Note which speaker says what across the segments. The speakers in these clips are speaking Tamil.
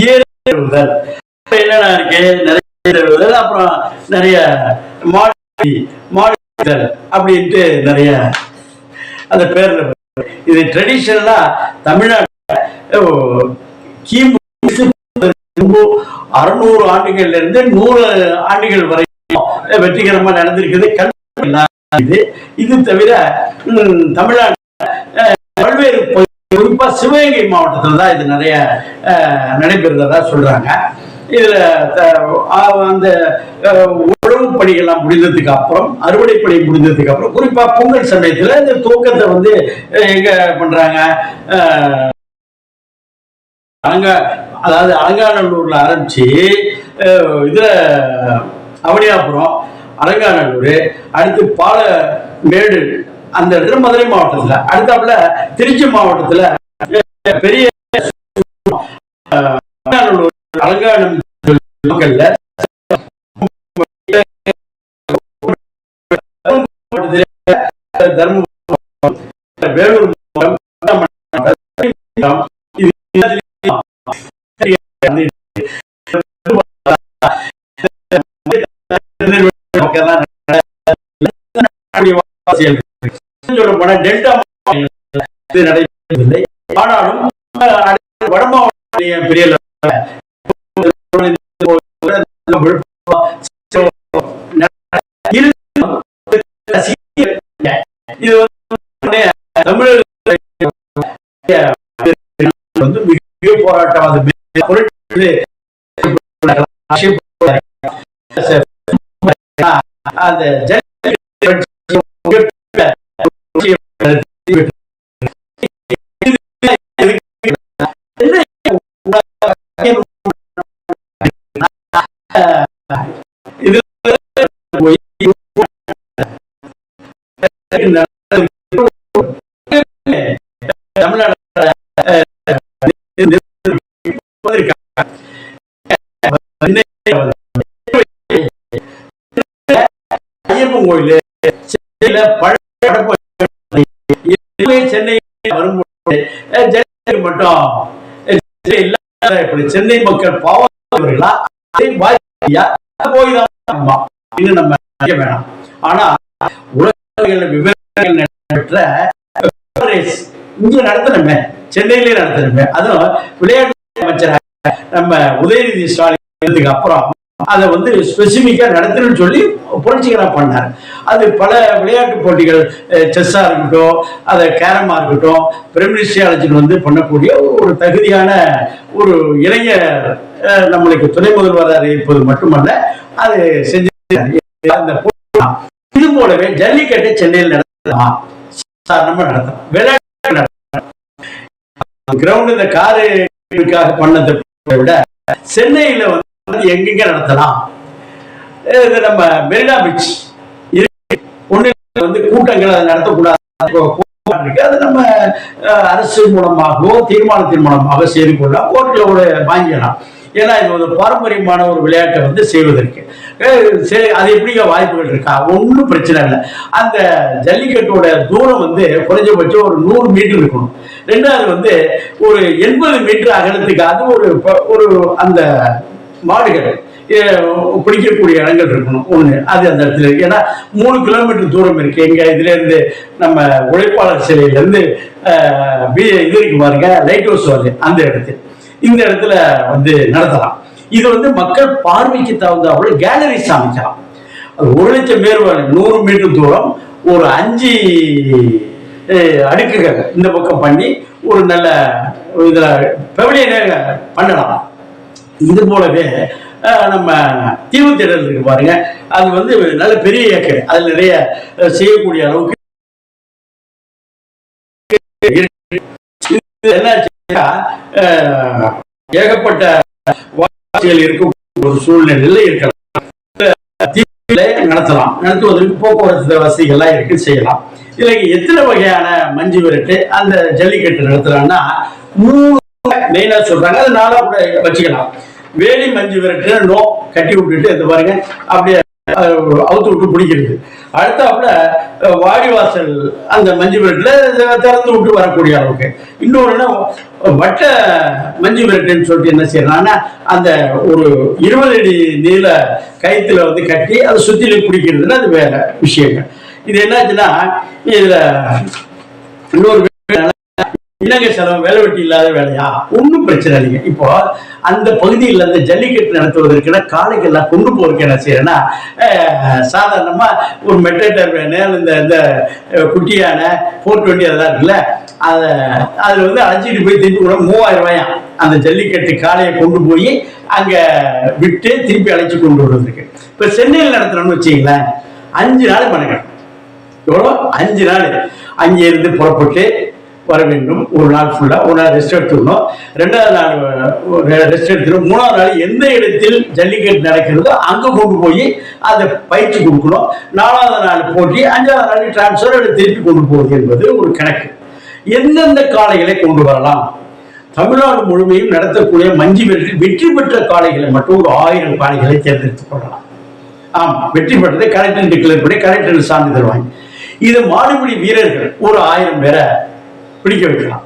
Speaker 1: ஏறுதல் என்னென்ன இருக்கு, நிறைய அப்புறம் நிறைய மாடுதல் அப்படின்ட்டு நிறைய அந்த பேர்ல. இது ட்ரெடிஷனலா தமிழ்நாட்டில் கிமு 600 ஆண்டுகள்ல இருந்து 100 ஆண்டுகள் வரை வெற்றிகரமா நடந்திருக்குது. இது தவிர தமிழ்நாடு பல்வேறு குறிப்பா சிவகங்கை மாவட்டத்தில் தான் இது நிறைய நடைபெறுறதா சொல்றாங்க. இதுல அந்த உழவு பணிகள்லாம் முடிந்ததுக்கு அப்புறம், அறுவடை பணி முடிந்ததுக்கு அப்புறம், குறிப்பா பொங்கல் சமயத்துல இந்த துவக்கத்தை வந்து எங்க பண்றாங்க, அதாவது அலங்காநல்லூர்ல ஆரம்பிச்சு இதுல அவனியாபுரம், அலங்காநல்லூர், அடுத்து பாலமேடு, அந்த இடத்துல மதுரை மாவட்டத்துல, அடுத்தாப்புல திருச்சி மாவட்டத்துல பெரிய அலங்காநல்லூர் தர்மபுரம், வேலூர் டெல்டா நடைபெறவில்லை. ஆனாலும் வட மாவட்ட பெரிய வந்து மிக போராட்டம் அந்த ஐயப்பன் கோயில் சென்னை வரும்போது மட்டும் சென்னை மக்கள் பாவங்களா போய் தான் நம்ம வேணாம். ஆனா உலக விவரங்கள் நடைபெற்ற இங்க நடத்தணுமே, சென்னையிலே நடத்தணுமே. அதுவும் விளையாட்டு அமைச்சராக நம்ம உதயநிதி ஸ்டாலின் அப்புறம் அதை வந்து ஸ்பெசிபிக்கா நடத்தணும்னு சொல்லி புரட்சிகரா பண்ணார். அது பல விளையாட்டு போட்டிகள், செஸ்ஸா இருக்கட்டும், அதை கேரமா இருக்கட்டும், பிரைமினிஸ்ட்ரி வந்து பண்ணக்கூடிய ஒரு தகுதியான ஒரு இளைஞர் நம்மளுக்கு துணை முதல்வராக இருப்பது மட்டுமல்ல, அது செஞ்சு. இது போலவே ஜல்லிக்கட்டை சென்னையில் நடத்தலாம், சாதாரணமா நடத்தலாம். விளையாட்டு கிரவுண்ட் இந்த காருக்காக பண்ணதை விட சென்னையில வந்து எங்கெங்க நடத்தலாம். நம்ம மெரினா பீச் ஒண்ணு வந்து கூட்டங்கள் அதை நடத்தக்கூடாது, அது நம்ம அரசு மூலமாகவோ தீர்மானத்தின் மூலமாக செய்து கொள்ளலாம், கோர்ட்ல வாங்கிடலாம். ஏன்னா இது ஒரு பாரம்பரியமான ஒரு விளையாட்டை வந்து செய்வதற்கு அது எப்படிங்க வாய்ப்புகள் இருக்கா? ஒன்றும் பிரச்சனை இல்லை. அந்த ஜல்லிக்கட்டோட தூரம் வந்து குறைஞ்சபட்சம் ஒரு 100 மீட்டர் இருக்கணும். ரெண்டாவது வந்து ஒரு 80 மீட்டர் அகலத்துக்கு அது ஒரு அந்த மாடுகள் பிடிக்கக்கூடிய இடங்கள் இருக்கணும். ஒண்ணு அது அந்த இடத்துல இருக்கு. ஏன்னா 3 கிலோமீட்டர் தூரம் இருக்கு. எங்க இதுல இருந்து நம்ம உழைப்பாளர் சிலையில இருந்து இது இருக்கு பாருங்க, லைட் ஹவுஸ் வருது, அந்த இடத்துல இந்த இடத்துல வந்து நடத்தலாம். இது வந்து மக்கள் பார்வைக்கு தகுந்த கேலரிஸ் அமைக்கலாம். 1,00,000 பேர் 100 மீட்டர் தூரம் ஒரு 5 அடுக்குகள் இந்த பக்கம் பண்ணி ஒரு நல்ல இதுல பெவிலியனே பண்ணலாம். இது போலவே நம்ம தீவு திடல் இருக்கு பாருங்க, அது வந்து நல்ல பெரிய ஏக்கர், அதுல நிறைய செய்யக்கூடிய அளவுக்கு ஏகப்பட்ட வாசிகள் இருக்கும் ஒரு சூழ்நிலையில இருக்கலாம். நடத்தலாம், நடத்துவதற்கு போக்குவரத்து வசதிகள்லாம் இருக்கு, செய்யலாம். இதுல எத்தனை வகையான மஞ்சு விரட்டு அந்த ஜல்லிக்கட்டு நடத்துறாங்கன்னா 3 மெயினா சொல்றாங்க. அது 4 கூட வச்சுக்கலாம். வேலி மஞ்சு விரட்டு நோ கட்டி விட்டுட்டு இந்த பாருங்க அப்படியே அவுத்து விட்டு பிடிக்கிறது. அடுத்தாப்புல வாடிவாசல் அந்த மஞ்சு விரட்டில் திறந்து விட்டு வரக்கூடிய அளவுக்கு. இன்னொருன்னா வட்ட மஞ்சு விரட்டுன்னு சொல்லிட்டு என்ன செய்யறாங்கன்னா அந்த ஒரு 20 அடி நீள கயிற்றுல வந்து கட்டி அதை சுத்திலும் பிடிக்கிறதுன்னு அது வேற விஷயங்கள். இது என்னாச்சுன்னா இதுல இன்னொரு இலங்கை செலவு வேலை வெட்டி இல்லாத வேலையா ஒன்றும் பிரச்சனை இல்லைங்க. இப்போ அந்த பகுதியில் அந்த ஜல்லிக்கட்டு நடத்துவதற்குன்னா காளைக்கெல்லாம் கொண்டு போறதுக்கு என்ன செய்யறேன்னா சாதாரணமா ஒரு மெட்டேட்டர் வேணு இந்த குட்டியான 420 அதெல்லாம் இருக்குல்ல அதை அதுல வந்து அழைச்சிட்டு போய் திருப்பி கூட 3000 ரூபாயா அந்த ஜல்லிக்கட்டு காளையை கொண்டு போய் அங்க விட்டு திருப்பி அழைச்சி கொண்டு வருவதற்கு. இப்ப சென்னையில் நடத்துறோம்னு வச்சுங்களேன் 5 நாள் பண்ணணும். எவ்வளோ 5 நாள் அங்கே இருந்து புறப்பட்டு வர வேண்டும். ஒரு நாள் ஃபுல்லா ஒரு நாள் ரெஸ்ட் எடுத்துக்கணும், 2வது நாள் ரெஸ்ட் எடுத்துக்கணும், 3வது நாள் எந்த இடத்தில் ஜல்லிக்கட்டு நடக்கிறதோ அங்க கொண்டு போய் அதை பயிற்சி கொடுக்கணும், 4வது நாள் போட்டி, 5வது நாள் டிரான்ஸ்பர் திருப்பி கொண்டு போவது என்பது ஒரு கணக்கு. எந்தெந்த காளைகளை கொண்டு வரலாம்? தமிழ்நாடு முழுமையும் நடத்தக்கூடிய மஞ்சு விரட்டில் வெற்றி பெற்ற காளைகளை மட்டும் ஒரு 1000 காளைகளை தேர்ந்தெடுத்துக் கொள்ளலாம். ஆமா, வெற்றி பெற்றதை கலெக்டர் டிக்ளேர் பண்ணி கலெக்டர் சான்றிதழ் வாங்கி இது மாடுபிடி வீரர்கள் ஒரு 1000 பேரை பிடிக்க வைக்கலாம்.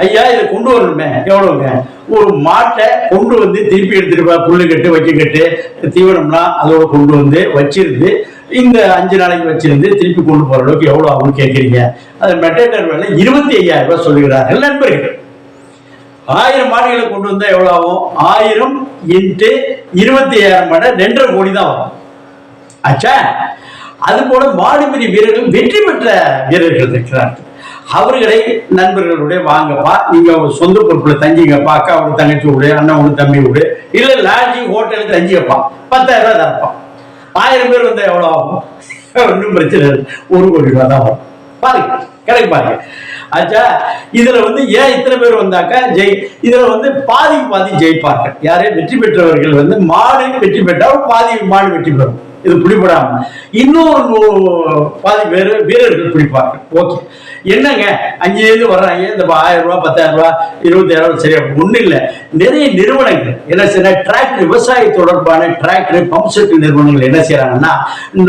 Speaker 1: ஐயா இதை கொண்டு வரணுமே எவ்வளவுங்க? ஒரு மாட்டை கொண்டு வந்து திருப்பி எடுத்துட்டு புல்லு கட்டு வைக்க கட்டு தீவனம்லாம் அதோட கொண்டு வந்து வச்சிருந்து இந்த 5 நாளைக்கு வச்சிருந்து திருப்பி கொண்டு போற அளவுக்கு எவ்வளவு ஆகும் கேட்குறீங்க? அது மெட்டேட்டர் வேலை 25,000 ரூபாய் சொல்லுகிறார்கள் நண்பர்கள். 1000 மாடுகளை கொண்டு வந்தா எவ்வளவு ஆகும்? 1000 × 25,000 மாடு 2.5 கோடி தான் ஆகும். ஆச்சா, அது போல மாடுபிடி வீரர்கள் வெற்றி பெற்ற வீரர்கள் இருக்கிறார்கள். அவர்களை நண்பர்களுடைய வாங்கப்பா, நீங்க சொந்த பொறுப்புல தங்கிங்கப்பா, அக்காவோட தங்கச்சி விடு, அண்ணனோட தம்பி விடு, இல்ல லாட்ஜிங் ஹோட்டலுக்கு தங்கியப்பா, 10,000 ரூபாய் தரப்பான். 1000 பேர் வந்தா எவ்வளவு ஆகும்? ஒன்றும் பிரச்சனை இல்லை, 1 கோடி ரூபாய் தான் வரும். பாருங்க கணக்கு பாருங்க. ஆச்சா, இதுல வந்து ஏன் இத்தனை பேர் வந்தாக்கா இதுல வந்து பாதி ஜெயிப்பார்கள். யாரே வெற்றி பெற்றவர்கள் வந்து மாடு வெற்றி பெற்றால் பாதி மாடு வெற்றி பெறும். இது பிடிபடாம இன்னொரு பாதி பேர் வீரர்கள் பிடிப்பார்கள். ஓகே, என்னங்க அங்கேயிருந்து வர்றாங்க, இந்த 1000 ரூபாய் 10,000 ரூபாய் 25,000 ரூபாய் சரியா ஒண்ணு இல்லை. நிறைய நிறுவனங்கள் என்ன செய்ய டிராக்டர் விவசாய தொடர்பான டிராக்டர் பம்ப் செட் நிறுவனங்கள் என்ன செய்யறாங்கன்னா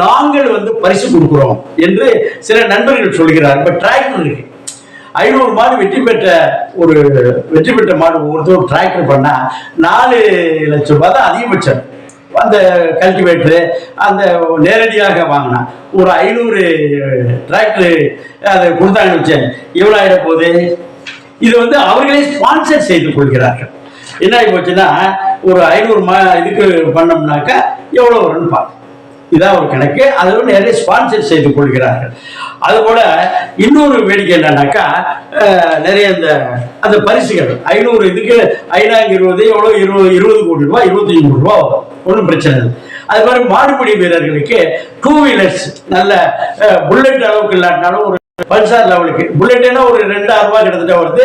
Speaker 1: நாங்கள் வந்து பரிசு கொடுக்கிறோம் என்று சில நண்பர்கள் சொல்கிறார்கள். இப்ப டிராக்டர் இருக்கு 500 மாடு வெற்றி பெற்ற மாடு ஒவ்வொருத்தரும் டிராக்டர் பண்ணா 4 லட்சம் ரூபாய் தான் அதிகபட்சம். அந்த கல்டிவேட்டரு அந்த நேரடியாக வாங்கினா ஒரு 500 டிராக்டர் அதை கொடுத்தாங்கன்னு வச்சேன், எவ்வளவு ஆயிட போகுது? இது வந்து அவர்களே ஸ்பான்சர் செய்து கொள்கிறார்கள். என்ன ஆகி போச்சுன்னா ஒரு 500 இதுக்கு பண்ணோம்னாக்கா எவ்வளவு வரும்னு பார்க்க, இதான் ஒரு கணக்கு. அதோட நிறைய ஸ்பான்சர் செய்து கொள்கிறார்கள். அதுபோல இன்னொரு வேடிக்கை என்னன்னாக்கா நிறைய அந்த பரிசுகள் 500 இதுக்கு 5,020 எவ்வளவு 20 கோடி ரூபாய் 25 கோடி ரூபாய் வரும், ஒன்றும் பிரச்சனை இல்லை. அது மாதிரி மாடுபிடி வீரர்களுக்கு 2 வீலர்ஸ் நல்ல புல்லட் அளவுக்கு இல்லாட்டினாலும் ஒரு பல்சார் லெவலுக்கு புல்லட்னா ஒரு 2,000 ரூபாய் கிட்டத்தட்ட வருது,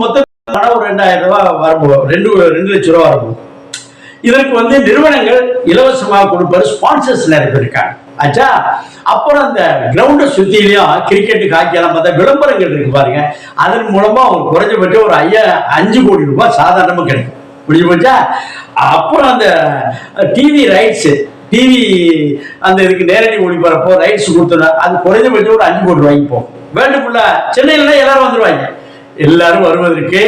Speaker 1: மொத்தம் ஒரு 2,000 ரூபாய் வரும்போது 2 லட்சம் ரூபாய் வரும். இதற்கு வந்து நிறுவனங்கள் இலவசமாக கொடுப்பாரு, ஸ்பான்சர்ஸ் நிறைய பேர் இருக்காங்க. ஆச்சா, அப்புறம் அந்த கிரவுண்டை சுத்திலையும் கிரிக்கெட் ஹாக்கியெல்லாம் பார்த்தா விளம்பரங்கள் இருக்கு பாருங்க, அதன் மூலமா ஒரு குறைஞ்சபட்சம் ஒரு 5 கோடி ரூபாய் சாதாரணமா கிடைக்கும். புரிஞ்சு போச்சா? அப்புறம் அந்த டிவி ரைட்ஸ், டிவி அந்த இதுக்கு நேரடி ஒளிபரப்போ ரைட்ஸ் கொடுத்தோம்னா அது குறைஞ்சபட்சம் ஒரு 5 கோடி ரூபாய்க்கு போகும். வேர்ல்டு ஃபுல்லா சென்னையில எல்லாரும் வந்துருவாங்க. எல்லாரும் வருவதற்கு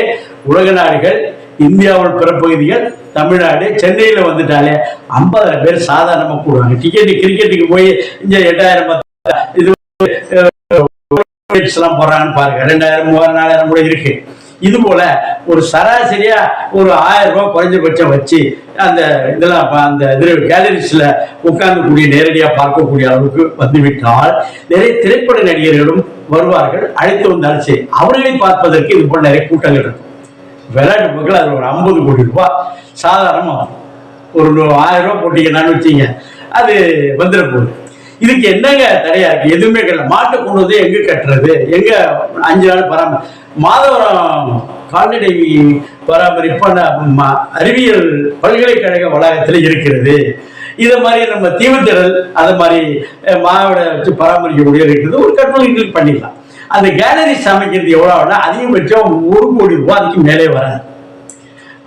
Speaker 1: உலக நாடுகள், இந்தியாவோட பிறப்பகுதிகள், தமிழ்நாடு, சென்னையில வந்துட்டாலே 50,000 பேர் சாதாரணமா கூடுவாங்க. கிரிக்கெட்டுக்கு போய் இங்க 8,000 இது எல்லாம் போறாங்கன்னு பாருங்க, 2,000 3,000 4,000 கூட இருக்கு. இது போல ஒரு சராசரியா ஒரு 1000 ரூபாய் குறைஞ்சபட்சம் வச்சு அந்த இதெல்லாம் அந்த கேலரிஸ்ல உட்கார்ந்து நேரடியா பார்க்கக்கூடிய அளவுக்கு வந்துவிட்டால் நிறைய திரைப்பட நடிகர்களும் வருவார்கள். அழைத்து வந்தாலும் சரி, அவர்களை பார்ப்பதற்கு இது போல நிறைய கூட்டங்கள் இருக்கும். விளையாட்டு பொருட்கள் அது ஒரு 50 கோடி ரூபாய் சாதாரணமா ஒரு 1000 ரூபாய் போட்டீங்கன்னு வச்சீங்க, அது வந்துட போகுது. இதுக்கு என்னங்க தடையா இருக்கு? எதுவுமே கிடையாது. மாட்டை கொண்டு வந்து எங்க கட்டுறது? எங்க 5 நாள் மாதவரம் கால்நடை பராமரிப்பு அறிவியல் பல்கலைக்கழக வளாகத்தில் இருக்கிறது. இதை மாதிரி நம்ம தீவுத்திடல் அதை மாதிரி மாவட்ட வச்சு பராமரிக்கக்கூடிய இருக்கிறது, ஒரு கட்டுரை பண்ணிடலாம். அந்த கேலரிஸ் அமைக்கிறது எவ்வளவு? அதிகபட்சம் 1 கோடி ரூபாய் அதுக்கு மேலே வராது.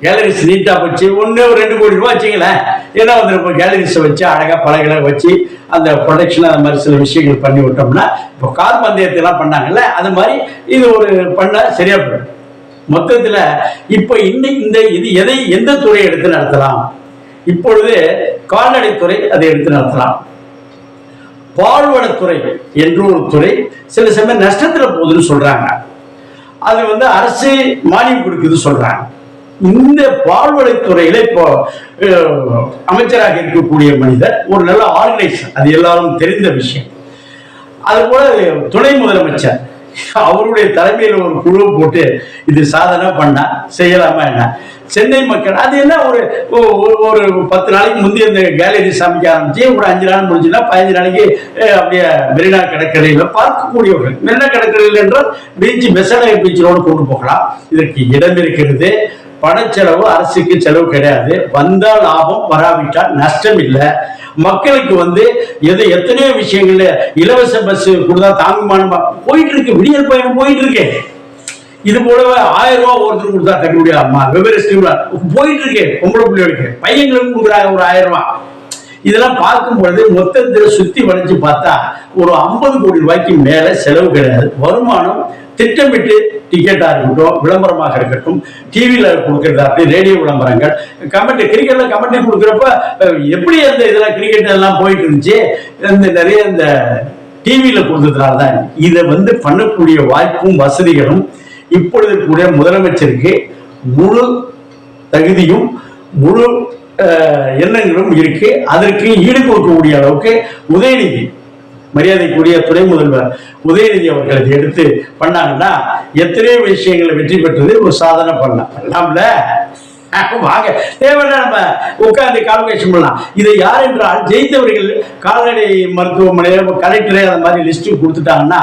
Speaker 1: கேலரிஸ் நீட்டா போச்சு 1 2 கோடி ரூபாய் வச்சுங்களேன், ஏன்னா வந்து நம்ம கேலரிஸை வச்சு அழகா பலகளை வச்சு அந்த ப்ரொடக்ஷன் அந்த மாதிரி சில விஷயங்கள் பண்ணி விட்டோம்னா, இப்போ கார் பந்தயத்தெல்லாம் பண்ணாங்கல்ல, அது மாதிரி இது ஒரு பண்ண சரியா போயிடும். மொத்தத்துல இப்ப இந்த இது எந்த துறை எடுத்து நடத்தலாம்? இப்பொழுது கால்நடைத்துறை அதை எடுத்து நடத்தலாம். பால்வளத்துறை என்று ஒரு துறை சில சமயம் நஷ்டத்துல போகுதுன்னு சொல்றாங்க. அது வந்து அரசு மானியம் கொடுக்குது சொல்றாங்க. இந்த பால்வளத்துறையில இப்போ அமைச்சராக இருக்கக்கூடிய மனிதர் ஒரு நல்ல ஆர்கனைசர், அது எல்லாரும் தெரிந்த விஷயம். அதுபோல துணை முதலமைச்சர் அவருடைய தலைமையில் ஒரு குழு போட்டு இது சாதனை பண்ணா செய்யலாமா என்ன? சென்னை மக்கள் அது என்ன ஒரு 10 நாளைக்கு முந்தைய இந்த கேலரி சமைக்க ஆரம்பிச்சு ஒரு 5 நாள் முடிஞ்சுன்னா 15 நாளைக்கு அப்படியே மெரினா கடற்கரையில் பார்க்கக்கூடியவர்கள். மெரினா கடற்கரையில் என்றால் பீச் பெசடை பீச்சோடு கொண்டு போகலாம். இதற்கு இடம் இருக்கிறது. பணச்செலவு அரசுக்கு செலவு கிடையாது. வந்தால் லாபம், வராவிட்டால் நஷ்டம் இல்லை. மக்களுக்கு வந்து எத்தனையோ விஷயங்கள்ல இலவச பஸ் கொடுத்தா தாங்குமான போயிட்டு இருக்கு. விடியல் பயணம் போயிட்டு இருக்கு. இது போலவே 1000 ரூபாய் ஒருத்தர் கொடுத்தா கட்டுப்படி ஆகுமா? வெவ்வேறு ஸ்கீம்ல போயிட்டு இருக்கு. பொம்பளை பிள்ளைகளுக்கு பையங்களுக்கு கொடுக்குறாங்க ஒரு 1000 ரூபாய். இதெல்லாம் பார்க்கும் பொழுது மொத்தத்தில் சுத்தி வளைச்சு பார்த்தா ஒரு 50 கோடி ரூபாய்க்கு மேல செலவு கிடையாது. வருமானம் திட்டமிட்டு டிக்கெட்டா இருக்கட்டும், விளம்பரமாக இருக்கட்டும், டிவியில கொடுக்கறதா, ரேடியோ விளம்பரங்கள், கமெண்ட், கிரிக்கெட்ல கமெண்ட் கொடுக்குறப்ப எப்படி அந்த இதெல்லாம் கிரிக்கெட் எல்லாம் போயிட்டு இருந்துச்சு, நிறைய இந்த டிவியில கொடுத்ததுனாலதான் இதை வந்து பண்ணக்கூடிய வாய்ப்பும் வசதிகளும் இப்பொழுது கூடிய முதலமைச்சருக்கு முழு தகுதியும் முழு எண்ணங்களும் இருக்கு. அதற்கு ஈடு கொடுக்கக்கூடிய அளவுக்கு உதயநிதி, மரியாதைக்குரிய துணை முதல்வர் உதயநிதி அவர்கள் எடுத்து பண்ணாங்கன்னா எத்தனையோ விஷயங்களை வெற்றி பெற்றது ஒரு சாதனை பண்ணலாம்ல. வாங்க தேவைன்னா நம்ம உட்கார்ந்து கால்குலேஷன் பண்ணலாம். இதை யார் என்றால் ஜெயித்தவர்கள் கால்நடை மருத்துவமனை கலெக்டரே அந்த மாதிரி லிஸ்ட் கொடுத்துட்டாங்கன்னா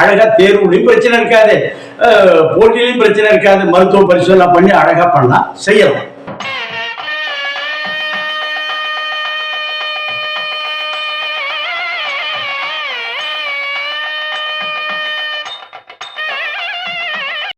Speaker 1: அழகா தேர்வுலையும் பிரச்சனை இருக்காது, போட்டியிலையும் பிரச்சனை இருக்காது. மருத்துவ பரிசோதனை பண்ணி அழகா பண்ணலாம், செய்யலாம்.